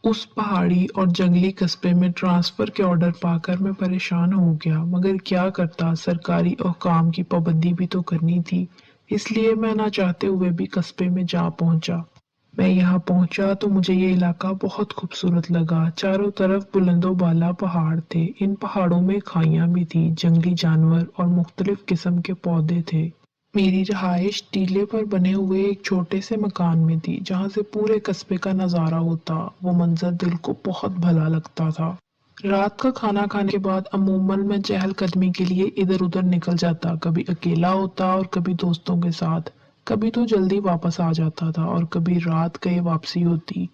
उस पहाड़ी और जंगली कस्बे में ट्रांसफर के ऑर्डर पाकर मैं परेशान हो गया, मगर क्या करता, सरकारी और काम की पाबंदी भी तो करनी थी। इसलिए मैं ना चाहते हुए भी कस्बे में जा पहुंचा। मैं यहाँ पहुंचा तो मुझे ये इलाका बहुत खूबसूरत लगा। चारों तरफ बुलंदो बाला पहाड़ थे। इन पहाड़ों में खाइयां भी थी, जंगली जानवर और मुख्तलिफ किस्म के पौधे थे। मेरी रहाइश टीले पर बने हुए एक छोटे से मकान में थी, जहां से पूरे कस्बे का नजारा होता। वो मंजर दिल को बहुत भला लगता था। रात का खाना खाने के बाद अमूमन मैं चहलकदमी के लिए इधर उधर निकल जाता, कभी अकेला होता और कभी दोस्तों के साथ। कभी तो जल्दी वापस आ जाता था और कभी रात गए वापसी होती।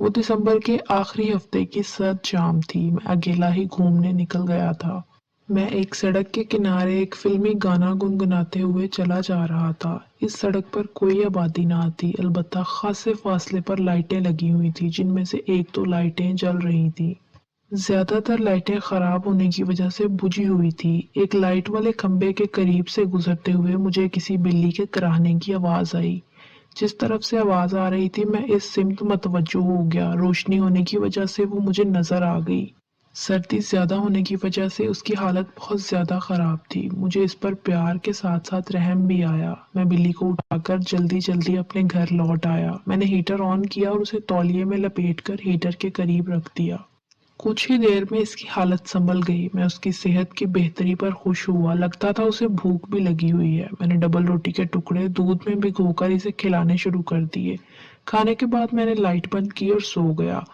वो दिसंबर के आखिरी हफ्ते की सर्द शाम थी। मैं अकेला ही घूमने निकल गया था। मैं एक सड़क के किनारे एक फिल्मी गाना गुनगुनाते हुए चला जा रहा था। इस सड़क पर कोई आबादी ना थी, अलबत्ता खासे फासले पर लाइटें लगी हुई थी, जिनमें से एक दो लाइटें जल रही थी। ज्यादातर लाइटें खराब होने की वजह से बुझी हुई थी। एक लाइट वाले खंबे के करीब से गुजरते हुए मुझे किसी बिल्ली के कराहने की आवाज आई। जिस तरफ से आवाज आ रही थी मैं इस सिमत मतवज्जो हो गया। रोशनी होने की वजह से वो मुझे नजर आ गई। सर्दी ज्यादा होने की वजह से उसकी हालत बहुत ज्यादा खराब थी। मुझे इस पर प्यार के साथ साथ रहम भी आया। मैं बिल्ली को उठाकर जल्दी जल्दी अपने घर लौट आया। मैंने हीटर ऑन किया और उसे तौलिए में लपेटकर हीटर के करीब रख दिया। कुछ ही देर में इसकी हालत संभल गई। मैं उसकी सेहत की बेहतरी पर खुश हुआ। लगता था उसे भूख भी लगी हुई है। मैंने डबल रोटी के टुकड़े दूध में भिगोकर इसे खिलाने शुरू कर दिए। खाने के बाद मैंने लाइट बंद की और सो गया।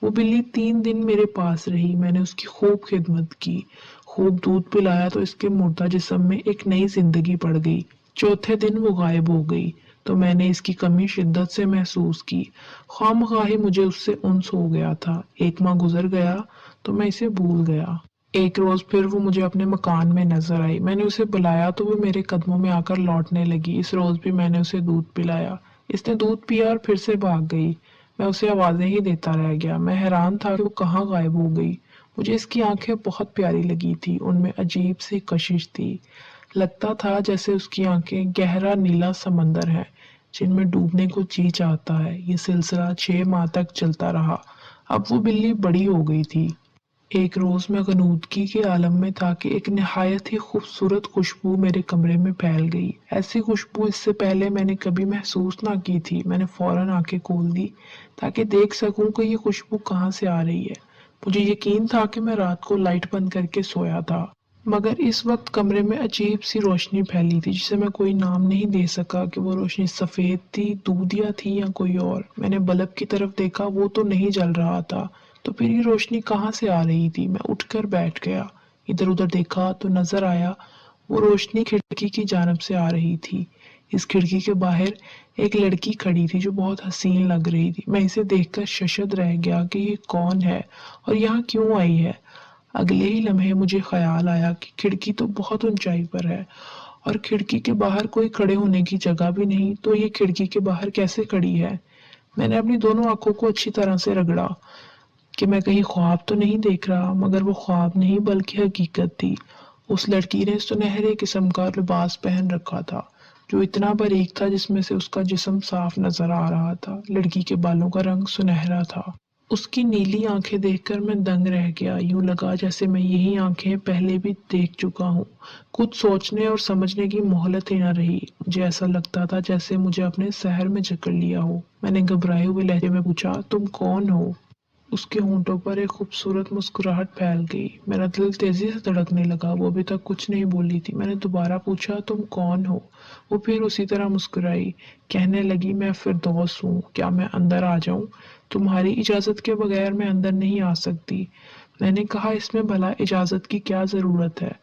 वो बिल्ली 3 दिन मेरे पास रही। मैंने उसकी खूब खिदमत की, खूब दूध पिलाया, तो इसके मुर्दा जिस्म में एक नई जिंदगी पड़ गई। चौथे दिन वो गायब हो गई तो मैंने इसकी कमी शिद्दत से महसूस की। खामखा ही मुझे उससे उन्स हो गया था। एक माह गुजर गया तो मैं इसे भूल गया। एक रोज फिर वो मुझे अपने मकान में नजर आई। मैंने उसे बुलाया तो वो मेरे कदमों में आकर लौटने लगी। इस रोज भी मैंने उसे दूध पिलाया। इसने दूध पिया और फिर से भाग गई। मैं उसे आवाजें ही देता रह गया। मैं हैरान था कि वो कहाँ गायब हो गई। मुझे इसकी आंखें बहुत प्यारी लगी थी। उनमें अजीब सी कशिश थी। लगता था जैसे उसकी आंखें गहरा नीला समंदर है, जिनमें डूबने को जी चाहता है। ये सिलसिला 6 माह तक चलता रहा। अब वो बिल्ली बड़ी हो गई थी। एक रोज मैं गनूदगी के आलम में था कि एक निहायत ही खूबसूरत खुशबू मेरे कमरे में फैल गई। ऐसी खुशबू इससे पहले मैंने कभी महसूस ना की थी। मैंने फौरन आंखें खोल दी ताकि देख सकूं कि ये खुशबू कहाँ से आ रही है। मुझे यकीन था कि मैं रात को लाइट बंद करके सोया था, मगर इस वक्त कमरे में अजीब सी रोशनी फैली थी, जिसे मैं कोई नाम नहीं दे सका कि वो रोशनी सफेद थी, दूधिया थी या कोई और। मैंने बल्ब की तरफ देखा, वो तो नहीं जल रहा था। तो फिर ये रोशनी कहाँ से आ रही थी? मैं उठकर बैठ गया। इधर उधर देखा तो नजर आया वो रोशनी खिड़की की जानब से आ रही थी। इस खिड़की के बाहर एक लड़की खड़ी थी जो बहुत हसीन लग रही थी। मैं इसे देखकर शशद रह गया कि ये कौन है और यहाँ क्यों आई है। अगले ही लम्हे मुझे ख्याल आया कि खिड़की तो बहुत ऊंचाई पर है और खिड़की के बाहर कोई खड़े होने की जगह भी नहीं, तो ये खिड़की के बाहर कैसे खड़ी है? मैंने अपनी दोनों आंखों को अच्छी तरह से रगड़ा कि मैं कहीं ख्वाब तो नहीं देख रहा, मगर वो ख्वाब नहीं बल्कि हकीकत थी। उस लड़की ने सुनहरे किस्म का लिबास पहन रखा था, जो इतना बारीक था जिसमें से उसका जिस्म साफ नजर आ रहा था। लड़की के बालों का रंग सुनहरा था। उसकी नीली आंखें देखकर मैं दंग रह गया। यूं लगा जैसे मैं यही आंखें पहले भी देख चुका हूँ। कुछ सोचने और समझने की मोहलत ही न रही। मुझे ऐसा लगता था जैसे मुझे अपने शहर में जकड़ लिया हो। मैंने घबराए हुए लहजे में पूछा, तुम कौन हो? उसके होंठों पर एक खूबसूरत मुस्कुराहट फैल गई। मेरा दिल तेजी से धड़कने लगा। वो अभी तक कुछ नहीं बोली थी। मैंने दोबारा पूछा, तुम कौन हो? वो फिर उसी तरह मुस्कुराई। कहने लगी, मैं फिरदौस हूँ, क्या मैं अंदर आ जाऊं? तुम्हारी इजाजत के बगैर मैं अंदर नहीं आ सकती। मैंने कहा, इसमें भला इजाजत की क्या जरूरत है?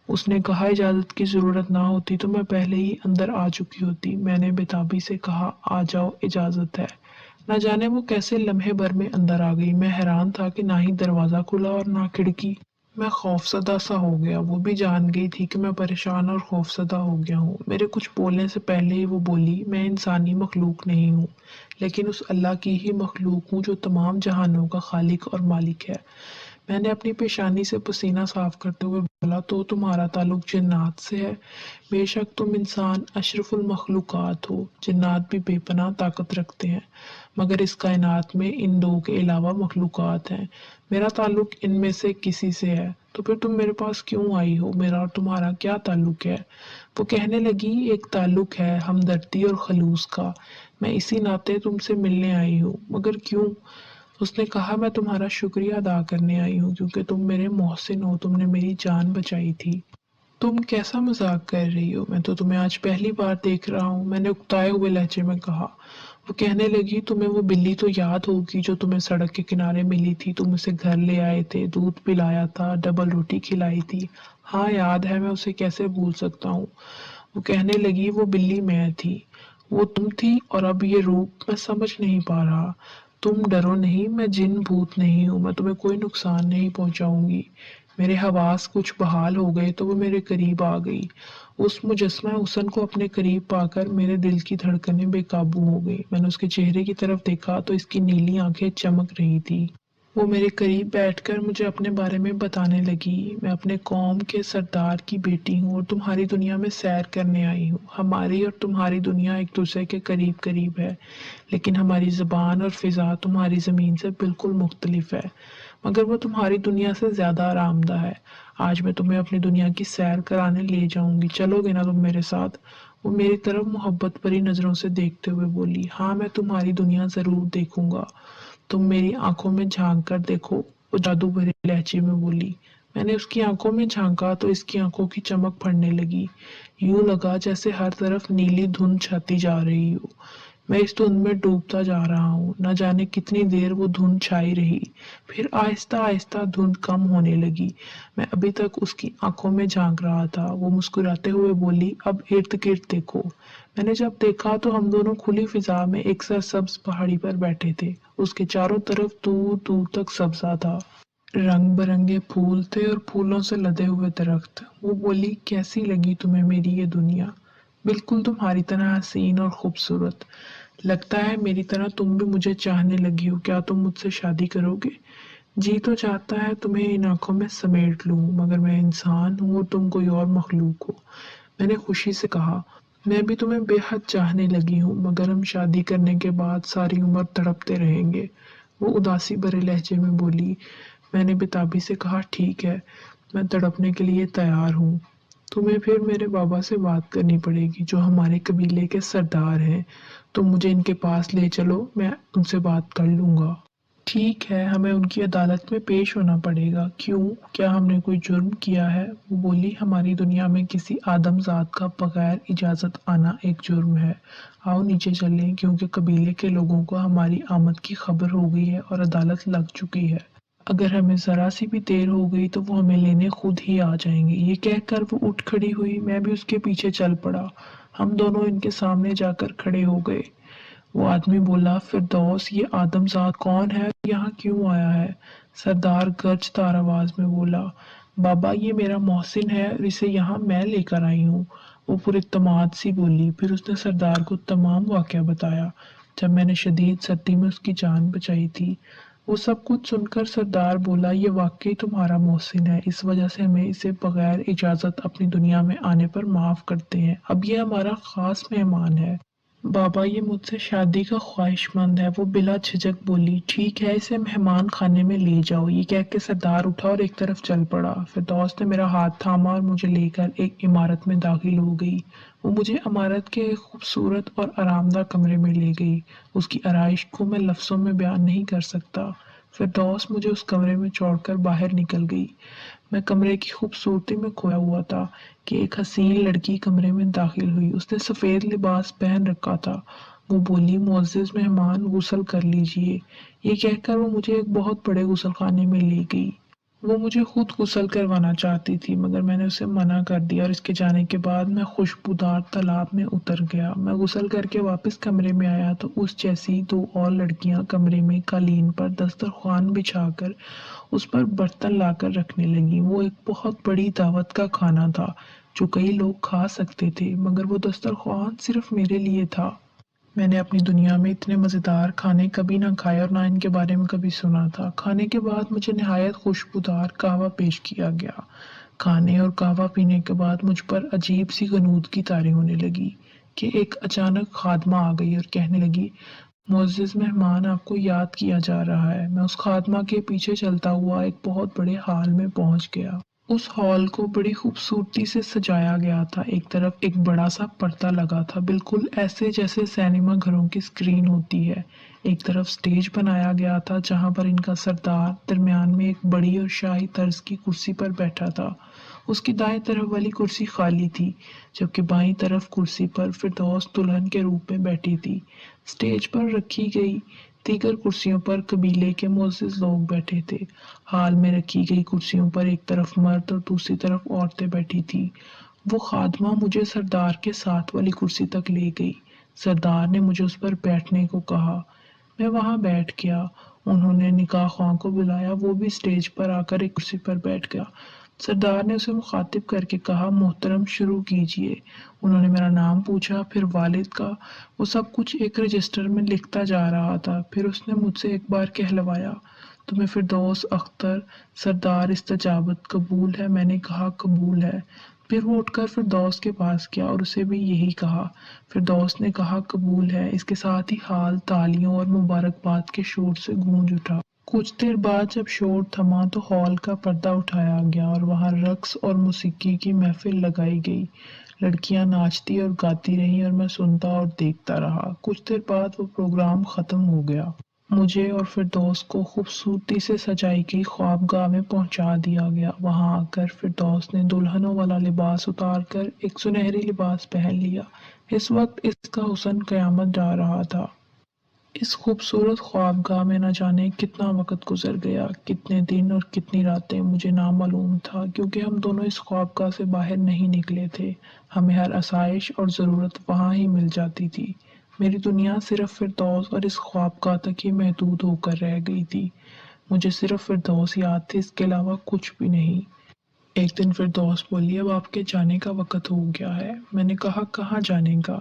उसने कहा, इजाजत की जरूरत ना होती तो मैं पहले ही अंदर आ चुकी होती। मैंने बेताबी से कहा, आ जाओ, इजाजत है। न जाने वो कैसे लम्हे भर में अंदर आ गई। मैं हैरान था कि ना ही दरवाजा खुला और ना खिड़की। मैं खौफसदा सा हो गया। वो भी जान गई थी कि मैं परेशान और खौफसदा हो गया हूँ। मेरे कुछ बोलने से पहले ही वो बोली, मैं इंसानी मखलूक नहीं हूँ, लेकिन उस अल्लाह की ही मखलूक हूँ जो तमाम जहानों का खालिक और मालिक है। میں نے अपनी पेशानी से पसीना साफ करते हुए बोला, तो तुम्हारा ताल्लुक जिन्नात से है। बेशक तुम इंसान अशरफुल मखलूकात हो। जिन्नात भी बेपनाह ताकत रखते हैं, मगर इस कायनात में इन दो के अलावा मखलूकात हैं। मेरा ताल्लुक इनमें से किसी से है, तो फिर तुम मेरे पास क्यों आई हो? मेरा और तुम्हारा क्या ताल्लुक है? वो कहने लगी, एक ताल्लुक है हमदर्दी और खलूस का। मैं इसी नाते तुमसे मिलने आई हूँ। मगर क्यों? उसने कहा, मैं तुम्हारा शुक्रिया अदा करने आई हूँ, क्योंकि तुम मेरे मोहसिन हो, तुमने मेरी जान बचाई थी। तुम कैसा मजाक कर रही हो? मैं तो तुम्हें आज पहली बार देख रहा हूँ, मैंने उकताए हुए लहजे में कहा। वो कहने लगी, तुम्हें वो बिल्ली तो याद होगी जो तुम्हें सड़क के किनारे मिली थी। तुम उसे घर ले आए थे, दूध पिलाया था, डबल रोटी खिलाई थी। हाँ याद है, मैं उसे कैसे भूल सकता हूँ। वो कहने लगी, वो बिल्ली मैं थी, वो तुम थी, और अब ये रूप मैं समझ नहीं पा रहा। तुम डरो नहीं, मैं जिन भूत नहीं हूँ, मैं तुम्हें कोई नुकसान नहीं पहुंचाऊंगी। मेरे हवास कुछ बहाल हो गए तो वो मेरे करीब आ गई। उस मुजस्मा हुस्न को अपने करीब पाकर मेरे दिल की धड़कनें बेकाबू हो गई। मैंने उसके चेहरे की तरफ देखा तो इसकी नीली आंखें चमक रही थी। वो मेरे करीब बैठकर मुझे अपने बारे में बताने लगी। मैं अपने कौम के सरदार की बेटी हूँ और तुम्हारी दुनिया में सैर करने आई हूँ। हमारी और तुम्हारी दुनिया एक दूसरे के करीब करीब है, लेकिन हमारी ज़बान और फ़िज़ा तुम्हारी ज़मीन से बिल्कुल मुख्तलिफ है, मगर वो तुम्हारी दुनिया से ज़्यादा आरामदा है। आज मैं तुम्हें अपनी दुनिया की सैर कराने ले जाऊंगी, चलोगे ना तुम मेरे साथ? वो मेरी तरफ मोहब्बत भरी नज़रों से देखते हुए बोली, हाँ मैं तुम्हारी दुनिया ज़रूर देखूंगा। तुम मेरी आंखों में झांक कर देखो, वो जादू भरे लहजे में बोली। मैंने उसकी आंखों में झांका तो इसकी आंखों की चमक बढ़ने लगी। यूं लगा जैसे हर तरफ नीली धुंध छाती जा रही हो। मैं इस धुंध में डूबता जा रहा हूँ। न जाने कितनी देर वो धुंध छाई रही, फिर आहिस्ता आहिस्ता धुंध कम होने लगी। मैं अभी तक उसकी आंखों में झांक रहा था। वो मुस्कुराते हुए बोली, अब इर्द गिर्द देखो। मैंने जब देखा तो हम दोनों खुली फिजा में एक सरसब्ज पहाड़ी पर बैठे थे। उसके चारों तरफ दूर दूर तक सब्जा था। रंग बिरंगे फूल थे और फूलों से लदे हुए दरख्त। वो बोली, कैसी लगी तुम्हें मेरी ये दुनिया? बिल्कुल तुम्हारी तरह हसीन और खूबसूरत। लगता है मेरी तरह तुम भी मुझे चाहने लगी हो। क्या तुम मुझसे शादी करोगे? जी तो चाहता है तुम्हें इन आंखों में समेट लूं, मगर मैं इंसान हूं और तुम कोई और मखलूक हो। मैंने खुशी से कहा, मैं भी तुम्हें बेहद चाहने लगी हूँ, मगर हम शादी करने के बाद सारी उम्र तड़पते रहेंगे। वो उदासी भरे लहजे में बोली। मैंने बेताबी से कहा, ठीक है, मैं तड़पने के लिए तैयार हूँ। तुम्हें फिर मेरे बाबा से बात करनी पड़ेगी, जो हमारे कबीले के सरदार हैं। तुम मुझे इनके पास ले चलो, मैं उनसे बात कर लूंगा। ठीक है, हमें उनकी अदालत में पेश होना पड़ेगा। क्यों? क्या हमने कोई जुर्म किया है? वो बोली, हमारी दुनिया में किसी आदमजात का बगैर इजाज़त आना एक जुर्म है। आओ नीचे चलें, क्योंकि कबीले के लोगों को हमारी आमद की खबर हो गई है और अदालत लग चुकी है। अगर हमें ज़रा सी भी देर हो गई तो वो हमें लेने खुद ही आ जाएंगे। ये कहकर वो उठ खड़ी हुई। मैं भी उसके पीछे चल पड़ा। हम दोनों इनके सामने जाकर खड़े हो गए। वो आदमी बोला, फिरदौस, ये आदमजात कौन है? यहाँ क्यों आया है? सरदार गर्जदार आवाज में बोला, बाबा ये मेरा मोहसिन है और इसे यहाँ मैं लेकर आई हूँ। वो पूरी तमाद सी बोली। फिर उसने सरदार को तमाम वाकया बताया, जब मैंने शदीद सर्दी में उसकी जान बचाई थी। वो सब कुछ सुनकर सरदार बोला, ये वाकई तुम्हारा मोहसिन है, इस वजह से हमें इसे बगैर इजाजत अपनी दुनिया में आने पर माफ करते हैं। अब ये हमारा खास मेहमान है। बाबा ये मुझसे शादी का ख्वाहिशमंद है। वो बिला झिझक बोली, ठीक है, इसे मेहमान खाने में ले जाओ। ये कह के सरदार उठा और एक तरफ चल पड़ा। फिर दोस्त ने मेरा हाथ थामा और मुझे लेकर एक इमारत में दाखिल हो गई। वो मुझे इमारत के एक खूबसूरत और आरामदा कमरे में ले गई। उसकी आराइश को मैं लफ्ज़ों में बयान नहीं कर सकता। फिर दोस्त मुझे उस कमरे में छोड़कर बाहर निकल गई। मैं कमरे की खूबसूरती में खोया हुआ था कि एक हसीन लड़की कमरे में दाखिल हुई। उसने सफ़ेद लिबास पहन रखा था। वो बोली, मुअज़्ज़िज़ मेहमान, गुस्ल कर लीजिए। ये कहकर वो मुझे एक बहुत बड़े गुस्ल खाने में ले गई। वो मुझे खुद गुस्ल करवाना चाहती थी, मगर मैंने उसे मना कर दिया और इसके जाने के बाद मैं खुशबूदार तालाब में उतर गया। मैं गुस्ल करके वापस कमरे में आया तो उस जैसी दो और लड़कियां कमरे में कालीन पर दस्तरखान बिछाकर उस पर बर्तन लाकर रखने लगी। वो एक बहुत बड़ी दावत का खाना था जो कई लोग खा सकते थे, मगर वो दस्तरखान सिर्फ मेरे लिए था। میں نے اپنی دنیا میں اتنے مزیدار کھانے کبھی نہ کھائے اور نہ ان کے بارے میں کبھی سنا تھا۔ کھانے کے بعد مجھے نہایت خوشبودار قہوہ پیش کیا گیا۔ کھانے اور قہوہ پینے کے بعد مجھ پر عجیب سی غنودگی طاری ہونے لگی کہ ایک اچانک خادمہ آ گئی اور کہنے لگی، معزز مہمان، آپ کو یاد کیا جا رہا ہے۔ میں اس خادمہ کے پیچھے چلتا ہوا ایک بہت بڑے ہال میں پہنچ گیا۔ اس ہال کو بڑی خوبصورتی سے سجایا گیا تھا۔ ایک طرف ایک بڑا سا پردہ لگا تھا، بالکل ایسے جیسے سینما گھروں کی اسکرین ہوتی ہے۔ ایک طرف سٹیج بنایا گیا تھا جہاں پر ان کا سردار درمیان میں ایک بڑی اور شاہی طرز کی کرسی پر بیٹھا تھا۔ اس کی دائیں طرف والی کرسی خالی تھی، جبکہ بائیں طرف کرسی پر فردوس دلہن کے روپ میں بیٹھی تھی۔ سٹیج پر رکھی گئی دیگر کرسیوں پر قبیلے کے معزز لوگ بیٹھے تھے۔ ہال میں رکھی گئی کرسیوں پر ایک طرف مرد اور دوسری طرف عورتیں بیٹھی تھی۔ وہ خادمہ مجھے سردار کے ساتھ والی کرسی تک لے گئی۔ سردار نے مجھے اس پر بیٹھنے کو کہا۔ میں وہاں بیٹھ گیا۔ انہوں نے نکاح خواہ کو بلایا، وہ بھی سٹیج پر آ کر ایک کرسی پر بیٹھ گیا۔ سردار نے اسے مخاطب کر کے کہا، محترم شروع کیجئے۔ انہوں نے میرا نام پوچھا، پھر والد کا۔ وہ سب کچھ ایک رجسٹر میں لکھتا جا رہا تھا۔ پھر اس نے مجھ سے ایک بار کہلوایا، تمہیں فردوس اختر؟ سردار استجابت، قبول ہے۔ میں نے کہا، قبول ہے۔ پھر وہ اٹھ کر فردوس کے پاس گیا اور اسے بھی یہی کہا۔ فردوس نے کہا، قبول ہے۔ اس کے ساتھ ہی ہال تالیوں اور مبارکباد کے شور سے گونج اٹھا۔ کچھ دیر بعد جب شور تھما تو ہال کا پردہ اٹھایا گیا اور وہاں رقص اور موسیقی کی محفل لگائی گئی۔ لڑکیاں ناچتی اور گاتی رہیں اور میں سنتا اور دیکھتا رہا۔ کچھ دیر بعد وہ پروگرام ختم ہو گیا۔ مجھے اور فردوس کو خوبصورتی سے سجائی گئی خوابگاہ میں پہنچا دیا گیا۔ وہاں آ کر فردوس نے دلہنوں والا لباس اتار کر ایک سنہری لباس پہن لیا۔ اس وقت اس کا حسن قیامت ڈھا رہا تھا۔ اس خوبصورت خوابگاہ میں نہ جانے کتنا وقت گزر گیا، کتنے دن اور کتنی راتیں مجھے نامعلوم تھا، کیونکہ ہم دونوں اس خوابگاہ سے باہر نہیں نکلے تھے۔ ہمیں ہر آسائش اور ضرورت وہاں ہی مل جاتی تھی۔ میری دنیا صرف فردوس اور اس خوابگاہ تک ہی محدود ہو کر رہ گئی تھی۔ مجھے صرف فردوس یاد تھی، اس کے علاوہ کچھ بھی نہیں۔ ایک دن فردوس بولی، اب آپ کے جانے کا وقت ہو گیا ہے۔ میں نے کہا، کہاں جانے کا؟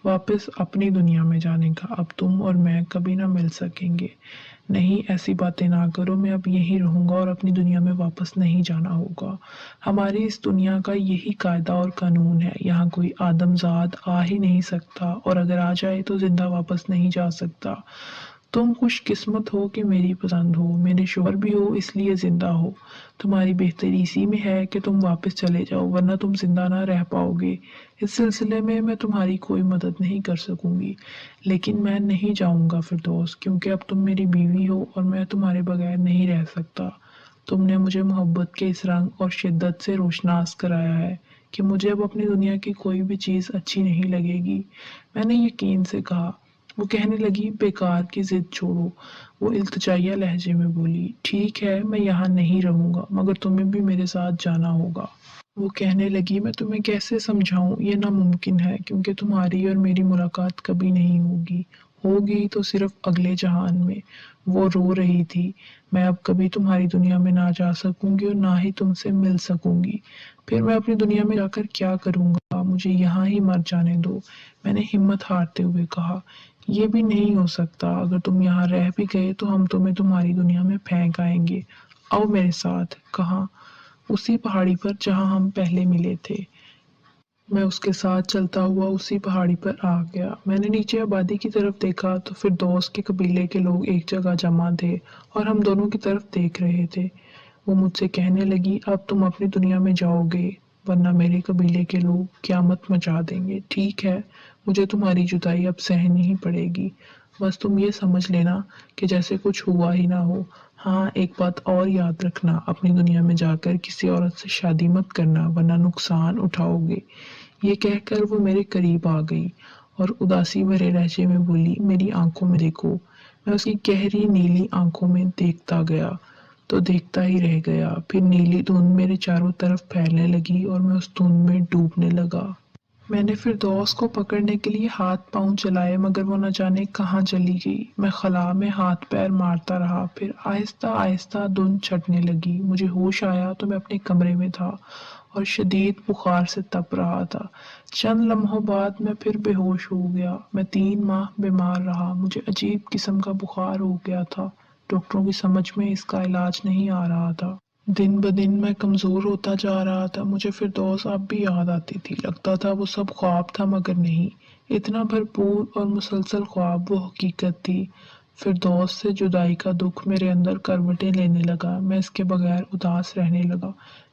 واپس اپنی دنیا میں جانے کا۔ اب تم اور میں کبھی نہ مل سکیں گے۔ نہیں، ایسی باتیں نہ کرو، میں اب یہیں رہوں گا اور اپنی دنیا میں واپس نہیں جانا ہوگا۔ ہماری اس دنیا کا یہی قاعدہ اور قانون ہے، یہاں کوئی آدم زاد آ ہی نہیں سکتا، اور اگر آ جائے تو زندہ واپس نہیں جا سکتا۔ تم خوش قسمت ہو کہ میری پسند ہو، میرے شوہر بھی ہو، اس لیے زندہ ہو۔ تمہاری بہتری اسی میں ہے کہ تم واپس چلے جاؤ، ورنہ تم زندہ نہ رہ پاؤ گے۔ اس سلسلے میں تمہاری کوئی مدد نہیں کر سکوں گی، لیکن میں نہیں جاؤں گا فردوس، کیونکہ اب تم میری بیوی ہو اور میں تمہارے بغیر نہیں رہ سکتا۔ تم نے مجھے محبت کے اس رنگ اور شدت سے روشناس کرایا ہے کہ مجھے اب اپنی دنیا کی کوئی بھی چیز اچھی نہیں لگے گی۔ میں نے یقین سے کہا۔ وہ کہنے لگی، بیکار کی ضد چھوڑو۔ وہ التجائیہ لہجے میں بولی، ٹھیک ہے، میں یہاں نہیں رہوں گا، مگر تمہیں بھی میرے ساتھ جانا ہوگا۔ وہ کہنے لگی، میں تمہیں کیسے سمجھاؤں، یہ ناممکن ہے، کیونکہ تمہاری اور میری ملاقات کبھی نہیں ہوگی، ہوگی تو صرف اگلے جہان میں۔ وہ رو رہی تھی۔ میں اب کبھی تمہاری دنیا میں نہ جا سکوں گی اور نہ ہی تم سے مل سکوں گی۔ پھر میں اپنی دنیا میں جا کر کیا کروں گا؟ مجھے یہاں ہی مر جانے دو۔ میں نے ہمت ہارتے ہوئے کہا، یہ بھی نہیں ہو سکتا، اگر تم یہاں رہ بھی گئے تو ہم تمہیں تمہاری دنیا میں پھینک آئیں گے۔ آؤ میرے ساتھ۔ کہاں؟ اسی پہاڑی پر جہاں ہم پہلے ملے تھے۔ میں اس کے ساتھ چلتا ہوا اسی پہاڑی پر آ گیا۔ میں نے نیچے آبادی کی طرف دیکھا تو فردوس کے قبیلے کے لوگ ایک جگہ جمع تھے اور ہم دونوں کی طرف دیکھ رہے تھے۔ وہ مجھ سے کہنے لگی، اب تم اپنی دنیا میں جاؤ گے، ورنہ میرے قبیلے کے لوگ قیامت مچا دیں گے۔ ٹھیک ہے، مجھے تمہاری جدائی اب سہنی ہی پڑے گی، بس تم یہ سمجھ لینا کہ جیسے کچھ ہوا ہی نہ ہو۔ ہاں، ایک بات اور یاد رکھنا، اپنی دنیا میں جا کر کسی عورت سے شادی مت کرنا، ورنہ نقصان اٹھاؤ گے۔ یہ کہہ کر وہ میرے قریب آ گئی اور اداسی بھرے لہجے میں بولی، میری آنکھوں میں دیکھو۔ میں اس کی گہری نیلی آنکھوں میں دیکھتا گیا تو دیکھتا ہی رہ گیا۔ پھر نیلی دھند میرے چاروں طرف پھیلنے لگی اور میں اس دھند میں ڈوبنے لگا۔ میں نے فردوس کو پکڑنے کے لیے ہاتھ پاؤں چلائے، مگر وہ نہ جانے کہاں چلی گئی۔ میں خلا میں ہاتھ پیر مارتا رہا، پھر آہستہ آہستہ دھند چھٹنے لگی۔ مجھے ہوش آیا تو میں اپنے کمرے میں تھا اور شدید بخار سے تپ رہا تھا۔ چند لمحوں بعد میں پھر بے ہوش ہو گیا۔ میں 3 ماہ بیمار رہا، مجھے عجیب قسم کا بخار ہو گیا تھا، ڈاکٹروں کی سمجھ میں اس کا علاج نہیں آ رہا تھا۔ دن بدن میں کمزور ہوتا جا رہا تھا، مجھے فردوس اب بھی یاد آتی تھی، لگتا تھا وہ سب خواب تھا مگر نہیں، اتنا بھرپور اور مسلسل خواب وہ حقیقت تھی۔ فردوس سے جدائی کا دکھ میرے اندر کروٹیں لینے لگا، میں اس کے بغیر اداس رہنے لگا۔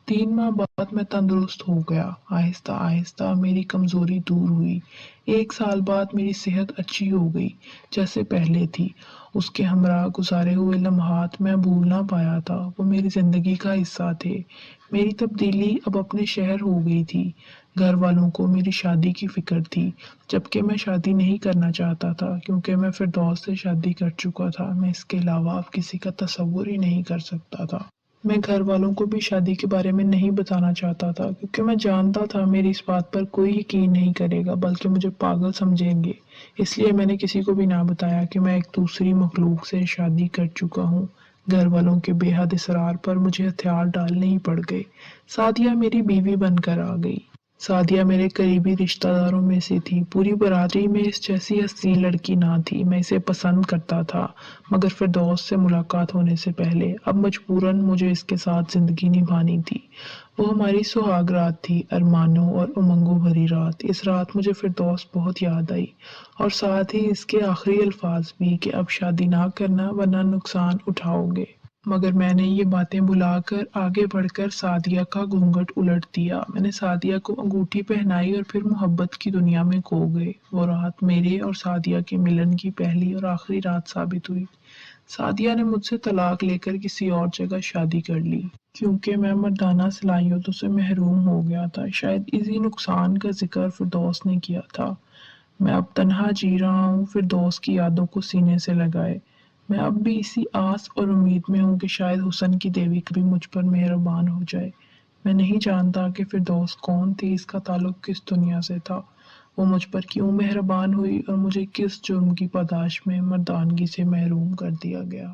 3 ماہ بعد میں تندرست ہو گیا، آہستہ آہستہ میری کمزوری دور ہوئی۔ 1 سال بعد میری صحت اچھی ہو گئی، جیسے پہلے تھی۔ اس کے ہمراہ گزارے ہوئے لمحات میں بھول نہ پایا تھا، وہ میری زندگی کا حصہ تھے۔ میری تبدیلی اب اپنے شہر ہو گئی تھی۔ گھر والوں کو میری شادی کی فکر تھی، جبکہ میں شادی نہیں کرنا چاہتا تھا، کیونکہ میں فردوس سے شادی کر چکا تھا۔ میں اس کے علاوہ اب کسی کا تصور ہی نہیں کر سکتا تھا۔ میں گھر والوں کو بھی شادی کے بارے میں نہیں بتانا چاہتا تھا، کیونکہ میں جانتا تھا میری اس بات پر کوئی یقین نہیں کرے گا، بلکہ مجھے پاگل سمجھیں گے۔ اس لیے میں نے کسی کو بھی نہ بتایا کہ میں ایک دوسری مخلوق سے شادی کر چکا ہوں۔ گھر والوں کے بے حد اصرار پر مجھے ہتھیار ڈالنے ہی پڑ گئے۔ سعدیہ میری بیوی بن کر آ گئی۔ سعدیہ میرے قریبی رشتہ داروں میں سے تھی، پوری برادری میں اس جیسی حسین لڑکی نہ تھی۔ میں اسے پسند کرتا تھا، مگر فردوس سے ملاقات ہونے سے پہلے اب مجبوراً مجھے اس کے ساتھ زندگی نبھانی تھی۔ وہ ہماری سہاگ رات تھی، ارمانوں اور امنگوں بھری رات۔ اس رات مجھے فردوس بہت یاد آئی، اور ساتھ ہی اس کے آخری الفاظ بھی کہ اب شادی نہ کرنا ورنہ نقصان اٹھاؤ گے۔ مگر میں نے یہ باتیں بھلا کر آگے بڑھ کر سعدیہ کا گھونگھٹ الٹ دیا۔ میں نے سعدیہ کو انگوٹھی پہنائی اور پھر محبت کی دنیا میں کھو گئے۔ وہ رات میرے اور سعدیہ کے ملن کی پہلی اور آخری رات ثابت ہوئی۔ سعدیہ نے مجھ سے طلاق لے کر کسی اور جگہ شادی کر لی، کیونکہ میں مردانہ صلاحیتوں سے محروم ہو گیا تھا۔ شاید اسی نقصان کا ذکر فردوس نے کیا تھا۔ میں اب تنہا جی رہا ہوں، فردوس کی یادوں کو سینے سے لگائے۔ میں اب بھی اسی آس اور امید میں ہوں کہ شاید حسن کی دیوی کبھی مجھ پر مہربان ہو جائے۔ میں نہیں جانتا کہ فردوس کون تھی، اس کا تعلق کس دنیا سے تھا، وہ مجھ پر کیوں مہربان ہوئی اور مجھے کس جرم کی پاداش میں مردانگی سے محروم کر دیا گیا۔